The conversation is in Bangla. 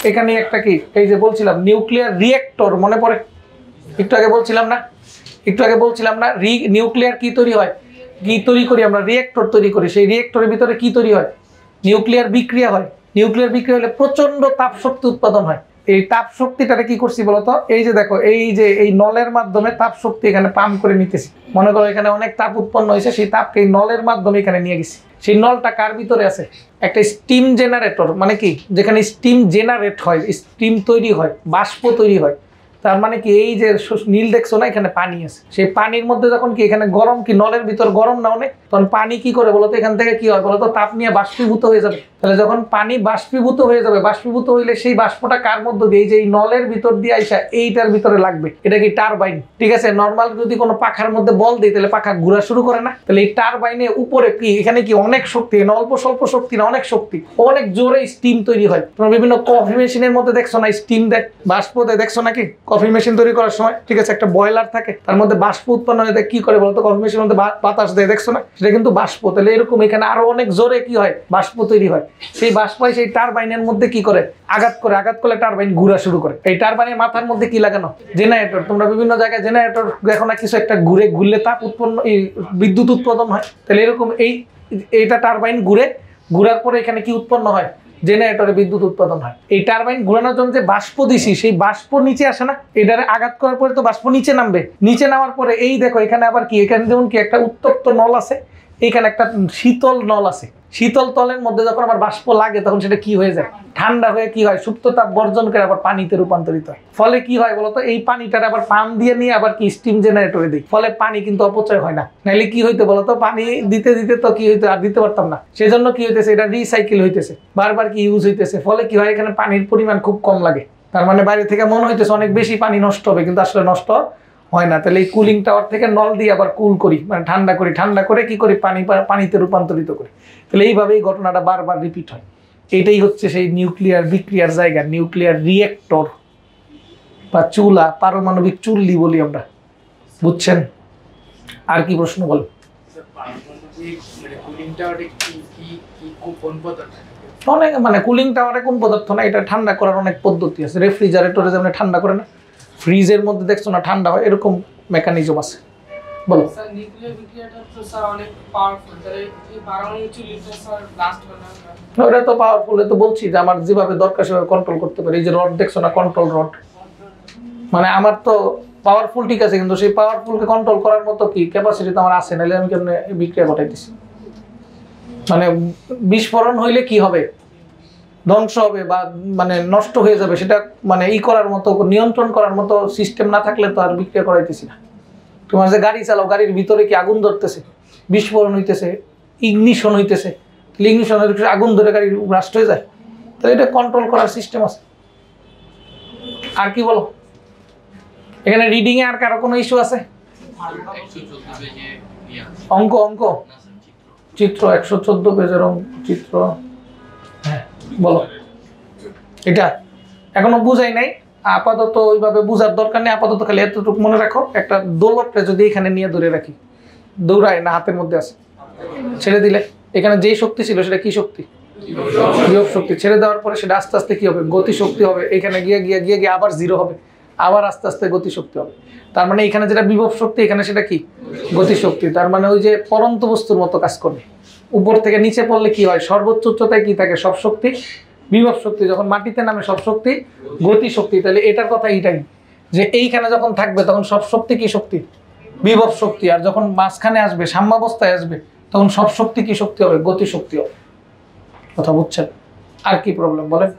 এখানে একটা কি এই যে বলছিলাম নিউক্লিয়ার রিঅ্যাক্টর মনে পড়ে একটু আগে বলছিলাম না নিউক্লিয়ার কি তৈরি হয় কি তৈরি করি আমরা রিঅ্যাক্টর তৈরি করি সেই রিঅ্যাক্টরের ভিতরে কি তৈরি হয় নিউক্লিয়ার বিক্রিয়া হয় নিউক্লিয়ার বিক্রিয়া হলে প্রচন্ড তাপ শক্তি উৎপাদন হয় এই তাপ শক্তিটাকে কি করছি বলতো এই যে দেখো এই যে এই নলের মাধ্যমে তাপ শক্তি এখানে পাম্প করে নিতেছি মনে করো এখানে অনেক তাপ উৎপন্ন হয়েছে সেই তাপকে এই নলের মাধ্যমে এখানে নিয়ে গেছি সেই নলটা কার ভিতরে আছে একটা স্টিম জেনারেটর মানে কি যেখানে স্টিম জেনারেট হয় স্টিম তৈরি হয় বাষ্প তৈরি হয় তার মানে কি এই যে নীল দেখছো না এখানে পানি আছে সেই পানির মধ্যে যখন কি এখানে গরম কি নলের ভিতর গরম না অনেক তখন পানি কি করে বলতো এখান থেকে কি হয় বলতো তাপ নিয়ে বাষ্পীভূত হয়ে যাবে তাহলে যখন পানি বাষ্পীভূত হয়ে যাবে বাষ্পীভূত হইলে সেই বাষ্পটা কার মধ্যে দিয়ে এই যে এই নলের ভিতর দিয়ে আইসা এইটার ভিতরে লাগবে এটা কি টারবাইন ঠিক আছে নর্মাল যদি কোনো পাখার মধ্যে বল দিই তাহলে পাখা ঘোরা শুরু করে না তাহলে এই টারবাইনের উপরে কি এখানে কি অনেক শক্তি না অল্প স্বল্প শক্তি না অনেক শক্তি অনেক জোরে স্টিম তৈরি হয় তোমরা বিভিন্ন কফি মেশিনের মধ্যে দেখছো না স্টিম দেখ বাষ্প দেয় দেখছো নাকি কফি মেশিন তৈরি করার সময় ঠিক আছে একটা বয়লার থাকে তার মধ্যে বাষ্প উৎপন্ন হয়ে কি করে বলতো কফি মেশিনের মধ্যে বাতাস দেয় দেখছো না সেটা কিন্তু বাষ্প তাহলে এরকম এখানে আরো অনেক জোরে কি হয় বাষ্প তৈরি হয় সেই বাষ্পায় সেই টারবাইনের মধ্যে কি করে আঘাত করলে টারবাইন ঘোরা শুরু করে এই টারবাইনের মাথার মধ্যে কি লাগানো জেনারেটর তোমরা বিভিন্ন জায়গায় জেনারেটর দেখো না কিছু একটা ঘুরলে তাপ উৎপন্ন বিদ্যুৎ উৎপাদন হয় তাহলে এরকম এইটা টারবাইন ঘুরার পরে এখানে কি উৎপন্ন হয় জেনারেটরে বিদ্যুৎ উৎপাদন হয় এই টারবাইন ঘোরানোর জন্য যে বাষ্প দিছি সেই বাষ্প নিচে আসে না এটারে আঘাত করার পরে তো বাষ্প নিচে নামবে নিচে নামার পরে এই দেখো এখানে আবার কি এখানে যেমন কি একটা উত্তপ্ত নল আছে এখানে একটা শীতল নল আছে শীতল তলের মধ্যে যখন আবার বাষ্প লাগে তখন সেটা কি হয়ে যায় ঠান্ডা হয়ে কি হয় সুপ্ত তাপ বর্জন করে আবার পানিতে রূপান্তরিত হয় ফলে কি হয় বলতো এই পানিটার আবার পাম্প দিয়ে নিয়ে আবার কি স্টিম জেনারেটরে দিই ফলে পানি কিন্তু অপচয় হয় না নাহলে কি হইতো বলতো পানি দিতে দিতে তো কি হইতো আর দিতে পারতাম না সেজন্য কি হইতেছে এটা রিসাইকেল হইতেছে বারবার কি ইউজ হইতেছে ফলে কি হয় এখানে পানির পরিমাণ খুব কম লাগে তার মানে বাইরে থেকে মনে হইতেছে অনেক বেশি পানি নষ্ট হবে কিন্তু আসলে নষ্ট হয় না তাহলে এই কুলিং টাওয়ার থেকে নল দিয়ে আবার কুল করি মানে ঠান্ডা করে কি করি পানিতে রূপান্তরিত করি তাহলে এইভাবে এই ঘটনাটা বারবার রিপিট হয় এটাই হচ্ছে সেই নিউক্লিয়ার বিক্রিয়ার জায়গা নিউক্লিয়ার রিঅ্যাক্টর বা চুলা পারমাণবিক চুল্লি বলি আমরা বুঝছেন আর কি প্রশ্ন বল অনেক মানে কুলিং টাওয়ারে কোন পদার্থ না এটা ঠান্ডা করার অনেক পদ্ধতি আছে রেফ্রিজারেটরে যেমন ঠান্ডা করে না ফ্রিজের মধ্যে দেখছো না ঠান্ডা হয় এরকম মেকানিজম আছে বলো স্যার নিউক্লিয়ার বিক্রিয়াটা তো স্যার অনেক পাওয়ারফুল তাহলে এই পারমাণবিক চুল্লিটা স্যার ব্লাস্ট হয় না ওটা তো পাওয়ারফুল তো বলছি যে আমার যেভাবে দরকার সেভাবে কন্ট্রোল করতে পারি এই যে রড দেখছো না কন্ট্রোল রড মানে আমার তো পাওয়ারফুল ঠিক আছে কিন্তু সেই পাওয়ারফুলকে কন্ট্রোল করার মতো কি ক্যাপাসিটি তো আমার আছে নাহলে আমি কেমনে বিক্রিয়া ঘটাইতেছি মানে বিস্ফোরণ হইলে কি হবে ধ্বংস হবে বা মানে নষ্ট হয়ে যাবে সেটা মানে করার মতো নিয়ন্ত্রণ করার মতো সিস্টেম না থাকলে তো আর বিক্রিয়া করাইতেছি না তোমার যে গাড়ি চালাও গাড়ির ভিতরে কি আগুন ধরতেছে বিস্ফোরণ হইতেছে ইগনিশন হইতেছে ইগনিশনের আগুন ধরে গাড়ি ব্লাস্ট হয়ে যায় তাহলে এটা কন্ট্রোল করার সিস্টেম আছে আর কি বলো এখানে রিডিং এ আর কারো কোনো ইস্যু আছে অঙ্ক চিত্র 114 পেজের চিত্র হ্যাঁ বলো এটা এখনো বুঝাই নাই আপাতত ওইভাবে বুঝার দরকার নেই আপাতত খালি এতটুকু মনে রাখো একটা দোলকটা যদি এখানে নিয়ে ধরে রাখি দৌড়ায় না হাতের মধ্যে আছে ছেড়ে দিলে এখানে যেই শক্তি ছিল সেটা কি শক্তি বিভব শক্তি ছেড়ে দেওয়ার পরে সেটা আস্তে আস্তে কি হবে গতি শক্তি হবে এখানে গিয়ে আবার জিরো হবে আবার আস্তে আস্তে গতি শক্তি হবে তার মানে এখানে যেটা বিভব শক্তি এখানে সেটা কি গতি শক্তি তার মানে ওই যে পরন্ত বস্তুর মতো কাজ করবে উপর থেকে নিচে পড়লে কি হয় সর্বোচ্চ উচ্চতায় কি থাকে সব শক্তি বিভব শক্তি যখন মাটিতে নামে সব শক্তি গতি শক্তি তাহলে এটার কথা এইটাই যে এইখানে যখন থাকবে তখন সব শক্তি কি শক্তি বিভব শক্তি আর যখন মাঝখানে আসবে সাম্যাবস্থায় আসবে তখন সব শক্তি কি শক্তি হবে গতি শক্তি হবে কথা বুঝছেন আর কি প্রবলেম বলেন